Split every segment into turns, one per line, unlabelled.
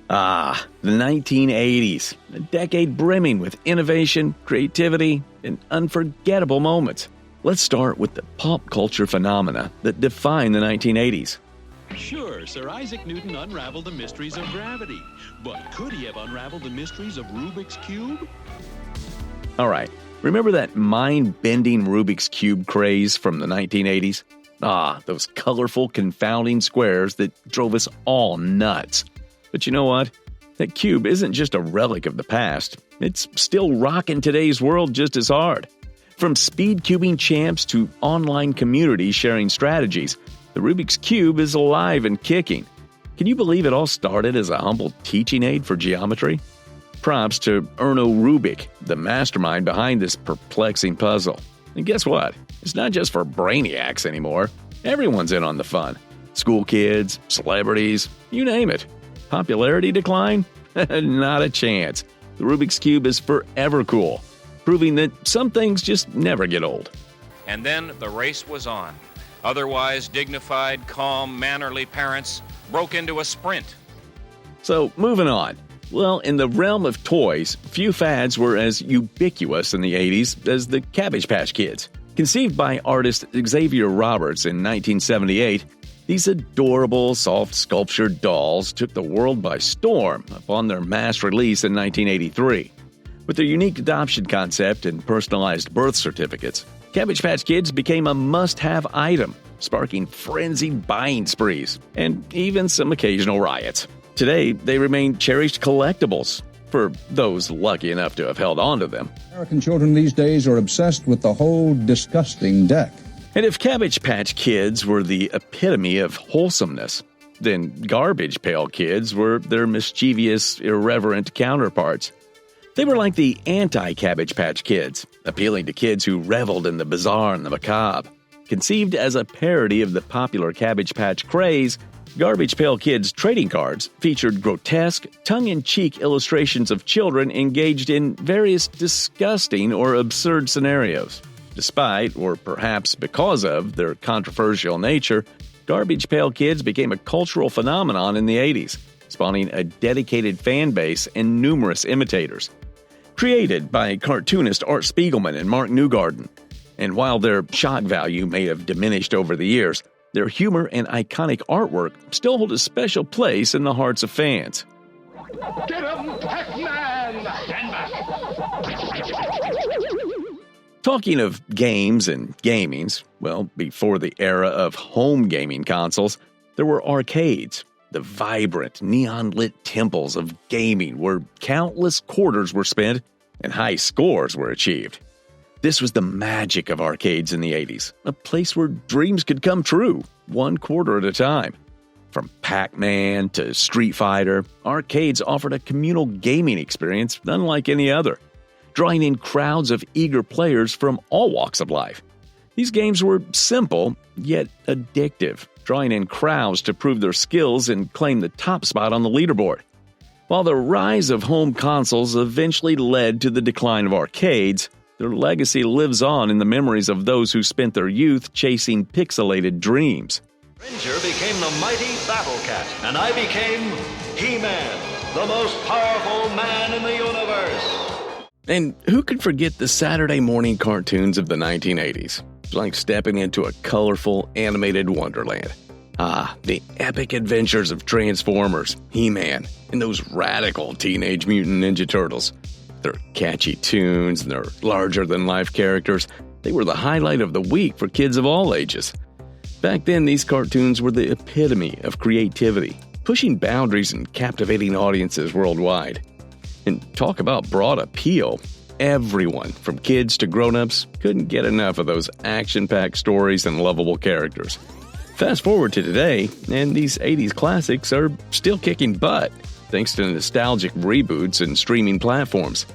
The 1980s, a decade brimming with innovation, creativity, and unforgettable moments. Let's start with the pop culture phenomena that defined the 1980s.
Sure, Sir Isaac Newton unraveled the mysteries of gravity, but could he have unraveled the mysteries of Rubik's Cube?
All right, remember that mind-bending Rubik's Cube craze from the 1980s? Those colorful, confounding squares that drove us all nuts. But you know what? That cube isn't just a relic of the past. It's still rocking today's world just as hard. From speed cubing champs to online communities sharing strategies, the Rubik's Cube is alive and kicking. Can you believe it all started as a humble teaching aid for geometry? Props to Erno Rubik, the mastermind behind this perplexing puzzle. And guess what? It's not just for brainiacs anymore. Everyone's in on the fun. School kids, celebrities, you name it. Popularity decline? Not a chance. The Rubik's Cube is forever cool, proving that some things just never get old.
And then the race was on. Otherwise dignified, calm, mannerly parents broke into a sprint.
So, moving on. Well, in the realm of toys, few fads were as ubiquitous in the 80s as the Cabbage Patch Kids. Conceived by artist Xavier Roberts in 1978, these adorable, soft sculptured dolls took the world by storm upon their mass release in 1983. With their unique adoption concept and personalized birth certificates, Cabbage Patch Kids became a must-have item, sparking frenzied buying sprees and even some occasional riots. Today, they remain cherished collectibles for those lucky enough to have held on to them.
American children these days are obsessed with the whole disgusting deck.
And if Cabbage Patch Kids were the epitome of wholesomeness, then Garbage Pail Kids were their mischievous, irreverent counterparts. They were like the anti-Cabbage Patch Kids, appealing to kids who reveled in the bizarre and the macabre. Conceived as a parody of the popular Cabbage Patch craze, Garbage Pail Kids trading cards featured grotesque, tongue-in-cheek illustrations of children engaged in various disgusting or absurd scenarios. Despite, or perhaps because of, their controversial nature, Garbage Pail Kids became a cultural phenomenon in the 80s, spawning a dedicated fan base and numerous imitators. Created by cartoonist Art Spiegelman and Mark Newgarden. And while their shock value may have diminished over the years, their humor and iconic artwork still hold a special place in the hearts of fans.
Get him, Pac-Man! Stand back!
Talking of games and gamings, well, before the era of home gaming consoles, there were arcades, the vibrant, neon-lit temples of gaming where countless quarters were spent and high scores were achieved. This was the magic of arcades in the 80s, a place where dreams could come true, one quarter at a time. From Pac-Man to Street Fighter, arcades offered a communal gaming experience unlike any other, drawing in crowds of eager players from all walks of life. These games were simple, yet addictive, drawing in crowds to prove their skills and claim the top spot on the leaderboard. While the rise of home consoles eventually led to the decline of arcades, their legacy lives on in the memories of those who spent their youth chasing pixelated dreams.
Ranger became the mighty Battle Cat, and I became He-Man, the most powerful man in the universe.
And who could forget the Saturday morning cartoons of the 1980s? It's like stepping into a colorful, animated wonderland. The epic adventures of Transformers, He-Man, and those radical Teenage Mutant Ninja Turtles. Their catchy tunes and their larger-than-life characters, they were the highlight of the week for kids of all ages. Back then, these cartoons were the epitome of creativity, pushing boundaries and captivating audiences worldwide. And talk about broad appeal. Everyone, from kids to grown-ups, couldn't get enough of those action-packed stories and lovable characters. Fast forward to today, and these 80s classics are still kicking butt, thanks to nostalgic reboots and streaming platforms.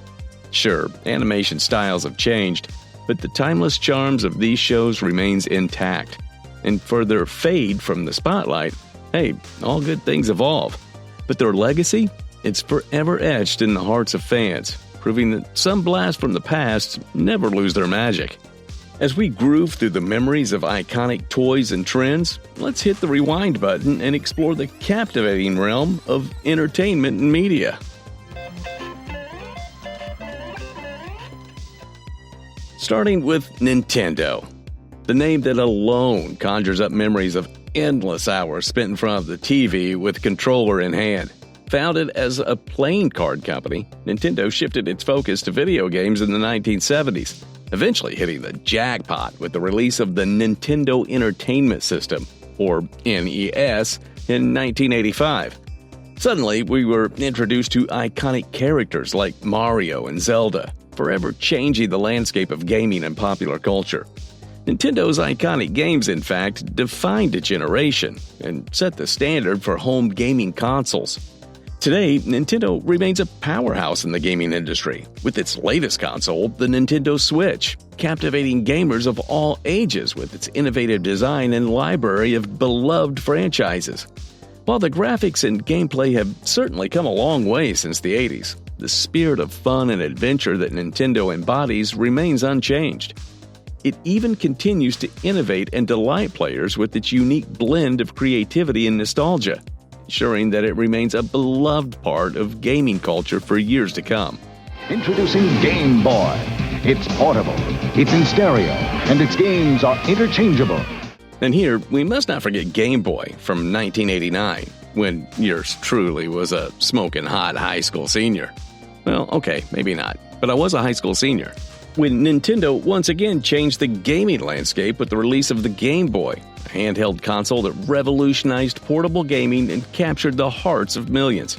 Sure, animation styles have changed, but the timeless charms of these shows remains intact. And for their fade from the spotlight, hey, all good things evolve. But their legacy? It's forever etched in the hearts of fans, proving that some blasts from the past never lose their magic. As we groove through the memories of iconic toys and trends, let's hit the rewind button and explore the captivating realm of entertainment and media. Starting with Nintendo, the name that alone conjures up memories of endless hours spent in front of the TV with controller in hand. Founded as a playing card company, Nintendo shifted its focus to video games in the 1970s, eventually hitting the jackpot with the release of the Nintendo Entertainment System, or NES, in 1985. Suddenly, we were introduced to iconic characters like Mario and Zelda, forever changing the landscape of gaming and popular culture. Nintendo's iconic games, in fact, defined a generation and set the standard for home gaming consoles. Today, Nintendo remains a powerhouse in the gaming industry, with its latest console, the Nintendo Switch, captivating gamers of all ages with its innovative design and library of beloved franchises. While the graphics and gameplay have certainly come a long way since the 80s, the spirit of fun and adventure that Nintendo embodies remains unchanged. It even continues to innovate and delight players with its unique blend of creativity and nostalgia, ensuring that it remains a beloved part of gaming culture for years to come.
Introducing Game Boy. It's portable, it's in stereo, and its games are interchangeable.
And here, we must not forget Game Boy from 1989, when yours truly was a smoking hot high school senior. Well, okay, maybe not, but I was a high school senior. When Nintendo once again changed the gaming landscape with the release of the Game Boy, a handheld console that revolutionized portable gaming and captured the hearts of millions.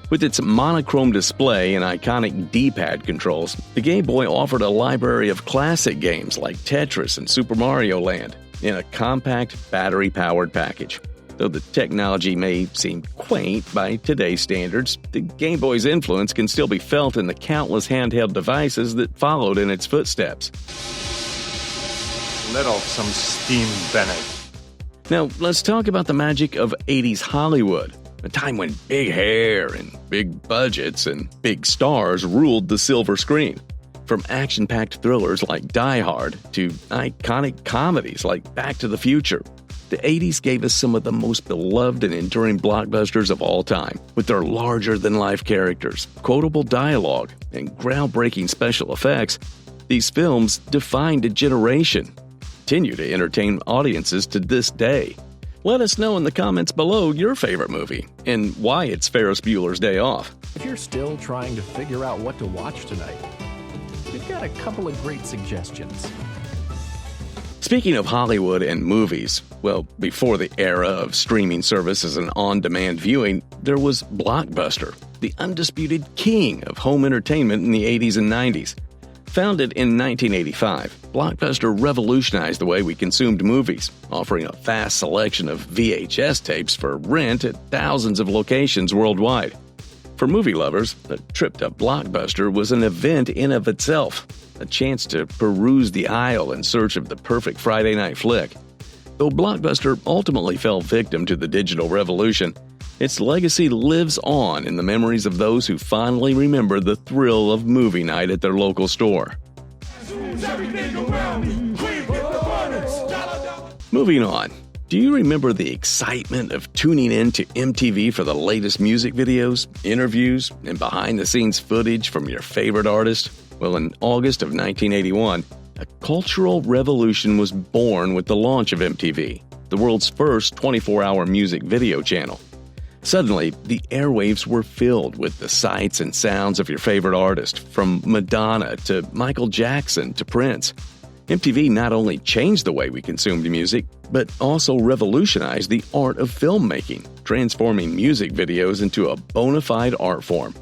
With its monochrome display and iconic D-pad controls, the Game Boy offered a library of classic games like Tetris and Super Mario Land in a compact, battery-powered package. Though the technology may seem quaint by today's standards, the Game Boy's influence can still be felt in the countless handheld devices that followed in its footsteps.
Let off some steam, Bennett.
Now, let's talk about the magic of 80s Hollywood, a time when big hair and big budgets and big stars ruled the silver screen. From action-packed thrillers like Die Hard to iconic comedies like Back to the Future, the 80s gave us some of the most beloved and enduring blockbusters of all time. With their larger-than-life characters, quotable dialogue, and groundbreaking special effects, these films defined a generation, continue to entertain audiences to this day. Let us know in the comments below your favorite movie and why it's Ferris Bueller's Day Off.
If you're still trying to figure out what to watch tonight, we've got a couple of great suggestions.
Speaking of Hollywood and movies, well, before the era of streaming services and on-demand viewing, there was Blockbuster, the undisputed king of home entertainment in the 80s and 90s. Founded in 1985, Blockbuster revolutionized the way we consumed movies, offering a vast selection of VHS tapes for rent at thousands of locations worldwide. For movie lovers, a trip to Blockbuster was an event in of itself, a chance to peruse the aisle in search of the perfect Friday night flick. Though Blockbuster ultimately fell victim to the digital revolution, its legacy lives on in the memories of those who fondly remember the thrill of movie night at their local store. Moving on, do you remember the excitement of tuning in to MTV for the latest music videos, interviews, and behind-the-scenes footage from your favorite artist? Well, in August of 1981, a cultural revolution was born with the launch of MTV, the world's first 24-hour music video channel. Suddenly, the airwaves were filled with the sights and sounds of your favorite artist, from Madonna to Michael Jackson to Prince. MTV not only changed the way we consumed music, but also revolutionized the art of filmmaking, transforming music videos into a bona fide art form.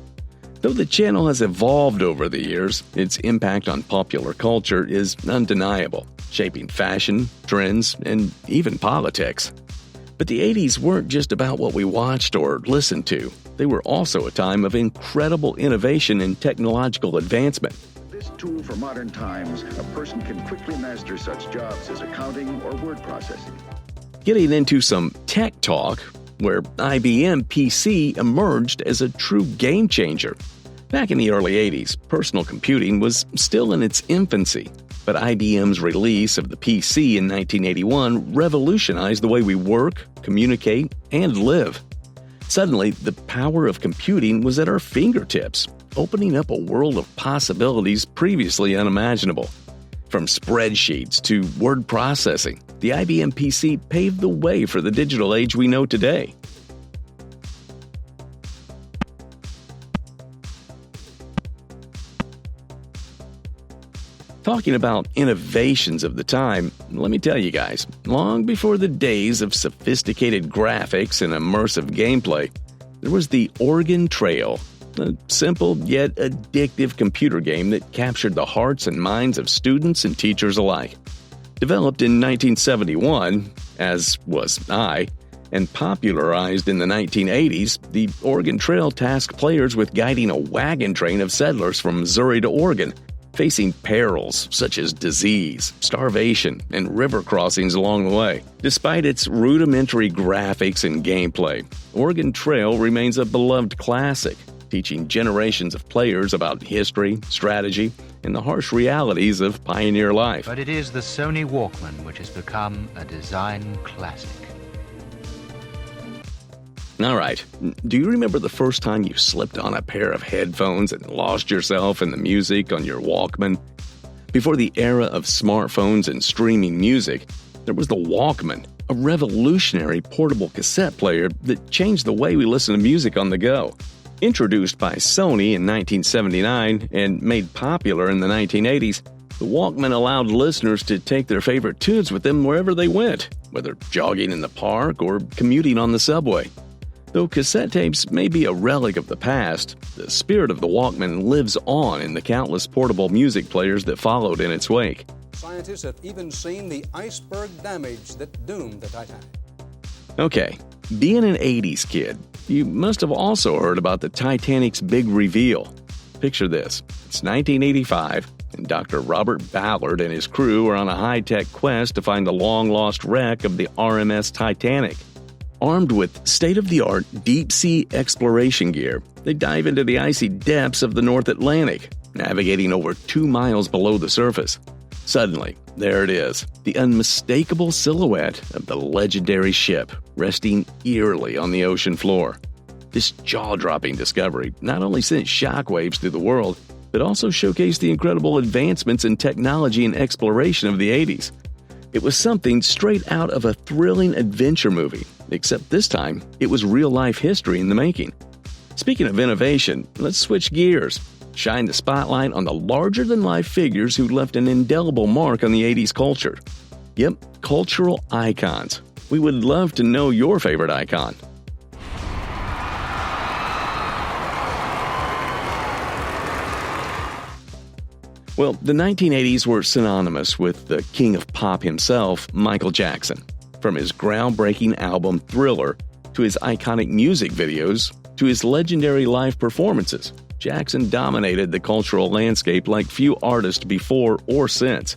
Though the channel has evolved over the years, its impact on popular culture is undeniable, shaping fashion, trends, and even politics. But the 80s weren't just about what we watched or listened to. They were also a time of incredible innovation and technological advancement.
This tool for modern times, a person can quickly master such jobs as accounting or word processing.
Getting into some tech talk, where IBM PC emerged as a true game changer. Back in the early 80s, personal computing was still in its infancy, But IBM's release of the PC in 1981 revolutionized the way we work, communicate, and live. Suddenly, the power of computing was at our fingertips, opening up a world of possibilities previously unimaginable. From spreadsheets to word processing, the IBM PC paved the way for the digital age we know today. Talking about innovations of the time, let me tell you guys, long before the days of sophisticated graphics and immersive gameplay, there was the Oregon Trail, a simple yet addictive computer game that captured the hearts and minds of students and teachers alike. Developed in 1971, as was I, and popularized in the 1980s, the Oregon Trail tasked players with guiding a wagon train of settlers from Missouri to Oregon, facing perils such as disease, starvation, and river crossings along the way. Despite its rudimentary graphics and gameplay, Oregon Trail remains a beloved classic, teaching generations of players about history, strategy, and the harsh realities of pioneer life.
But it is the Sony Walkman which has become a design classic.
All right, do you remember the first time you slipped on a pair of headphones and lost yourself in the music on your Walkman? Before the era of smartphones and streaming music, there was the Walkman, a revolutionary portable cassette player that changed the way we listen to music on the go. Introduced by Sony in 1979 and made popular in the 1980s, the Walkman allowed listeners to take their favorite tunes with them wherever they went, whether jogging in the park or commuting on the subway. Though cassette tapes may be a relic of the past, the spirit of the Walkman lives on in the countless portable music players that followed in its wake.
Scientists have even seen the iceberg damage that doomed the Titanic.
Okay, being an 80s kid, you must have also heard about the Titanic's big reveal. Picture this. It's 1985, and Dr. Robert Ballard and his crew are on a high-tech quest to find the long-lost wreck of the RMS Titanic. Armed with state-of-the-art deep-sea exploration gear, they dive into the icy depths of the North Atlantic, navigating over 2 miles below the surface. Suddenly, there it is, the unmistakable silhouette of the legendary ship resting eerily on the ocean floor. This jaw-dropping discovery not only sent shockwaves through the world, but also showcased the incredible advancements in technology and exploration of the 80s. It was something straight out of a thrilling adventure movie, except this time, it was real-life history in the making. Speaking of innovation, let's switch gears. Shine the spotlight on the larger-than-life figures who left an indelible mark on the 80s culture. Yep, cultural icons. We would love to know your favorite icon. Well, the 1980s were synonymous with the king of pop himself, Michael Jackson. From his groundbreaking album Thriller, to his iconic music videos, to his legendary live performances, Jackson dominated the cultural landscape like few artists before or since.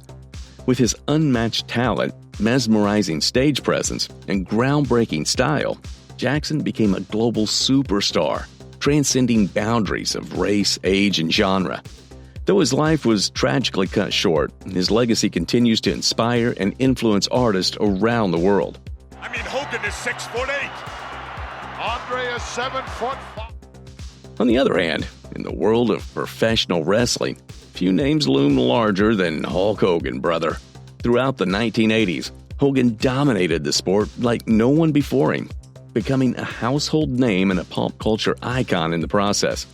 With his unmatched talent, mesmerizing stage presence, and groundbreaking style, Jackson became a global superstar, transcending boundaries of race, age, and genre. Though his life was tragically cut short, his legacy continues to inspire and influence artists around the world.
I mean, Hogan is 6'8". Andre is 7'5".
On the other hand, in the world of professional wrestling, few names loom larger than Hulk Hogan, brother. Throughout the 1980s, Hogan dominated the sport like no one before him, becoming a household name and a pop culture icon in the process.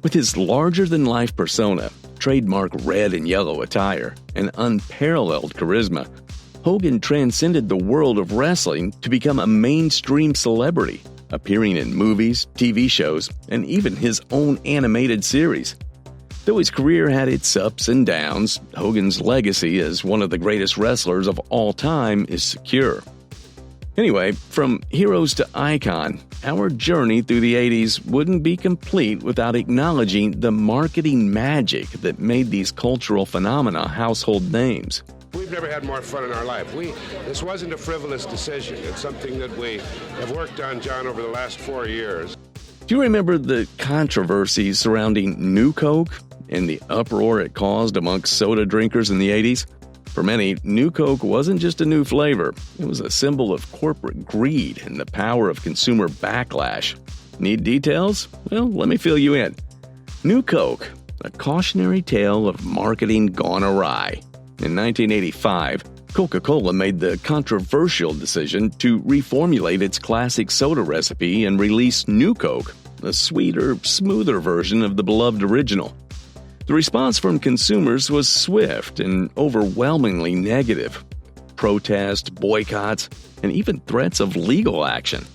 With his larger-than-life persona, trademark red and yellow attire, and unparalleled charisma, Hogan transcended the world of wrestling to become a mainstream celebrity, appearing in movies, TV shows, and even his own animated series. Though his career had its ups and downs, Hogan's legacy as one of the greatest wrestlers of all time is secure. Anyway, from heroes to icon, our journey through the 80s wouldn't be complete without acknowledging the marketing magic that made these cultural phenomena household names.
We've never had more fun in our life. This wasn't a frivolous decision. It's something that we have worked on, John, over the last 4 years.
Do you remember the controversy surrounding New Coke and the uproar it caused amongst soda drinkers in the 80s? For many, New Coke wasn't just a new flavor. It was a symbol of corporate greed and the power of consumer backlash. Need details? Well, let me fill you in. New Coke, a cautionary tale of marketing gone awry. In 1985, Coca-Cola made the controversial decision to reformulate its classic soda recipe and release New Coke, a sweeter, smoother version of the beloved original. The response from consumers was swift and overwhelmingly negative. Protests, boycotts, and even threats of legal action.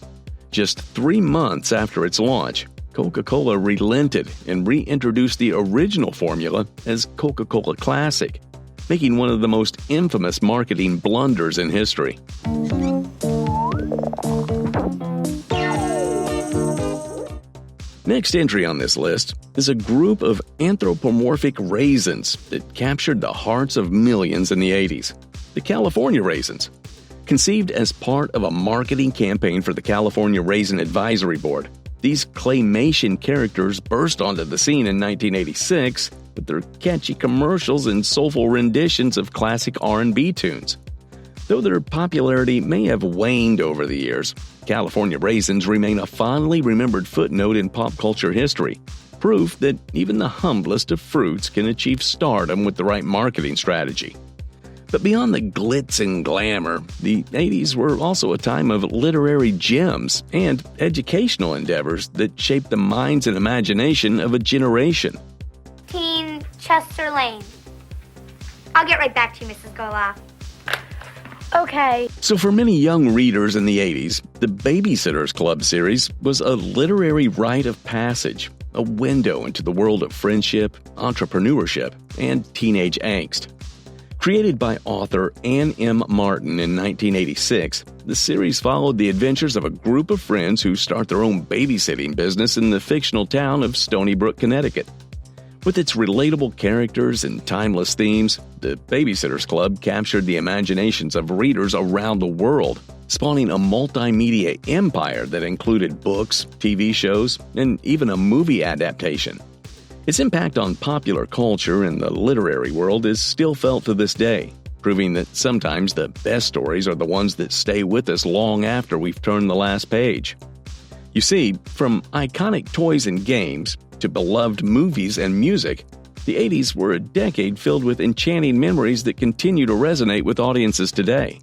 Just 3 months after its launch, Coca-Cola relented and reintroduced the original formula as Coca-Cola Classic, making one of the most infamous marketing blunders in history. Next entry on this list is a group of anthropomorphic raisins that captured the hearts of millions in the 80s. The California Raisins. Conceived as part of a marketing campaign for the California Raisin Advisory Board, these claymation characters burst onto the scene in 1986 with their catchy commercials and soulful renditions of classic R&B tunes. Though their popularity may have waned over the years, California Raisins remain a fondly remembered footnote in pop culture history, proof that even the humblest of fruits can achieve stardom with the right marketing strategy. But beyond the glitz and glamour, the 80s were also a time of literary gems and educational endeavors that shaped the minds and imagination of a generation.
Teen Chester Lane. I'll get right back to you, Mrs. Goloff. Okay.
So for many young readers in the 80s, the Babysitter's Club series was a literary rite of passage, a window into the world of friendship, entrepreneurship, and teenage angst. Created by author Anne M. Martin in 1986, the series followed the adventures of a group of friends who start their own babysitting business in the fictional town of Stony Brook, Connecticut. With its relatable characters and timeless themes, the Babysitter's Club captured the imaginations of readers around the world, spawning a multimedia empire that included books, TV shows, and even a movie adaptation. Its impact on popular culture and the literary world is still felt to this day, proving that sometimes the best stories are the ones that stay with us long after we've turned the last page. You see, from iconic toys and games to beloved movies and music, the 80s were a decade filled with enchanting memories that continue to resonate with audiences today.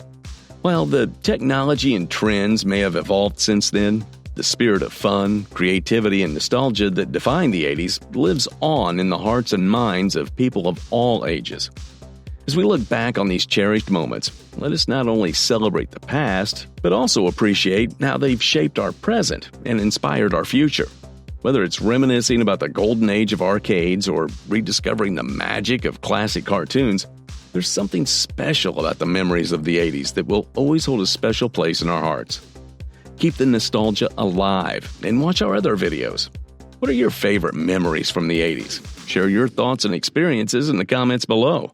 While the technology and trends may have evolved since then, the spirit of fun, creativity, and nostalgia that defined the 80s lives on in the hearts and minds of people of all ages. As we look back on these cherished moments, let us not only celebrate the past, but also appreciate how they've shaped our present and inspired our future. Whether it's reminiscing about the golden age of arcades or rediscovering the magic of classic cartoons, there's something special about the memories of the 80s that will always hold a special place in our hearts. Keep the nostalgia alive and watch our other videos. What are your favorite memories from the 80s? Share your thoughts and experiences in the comments below.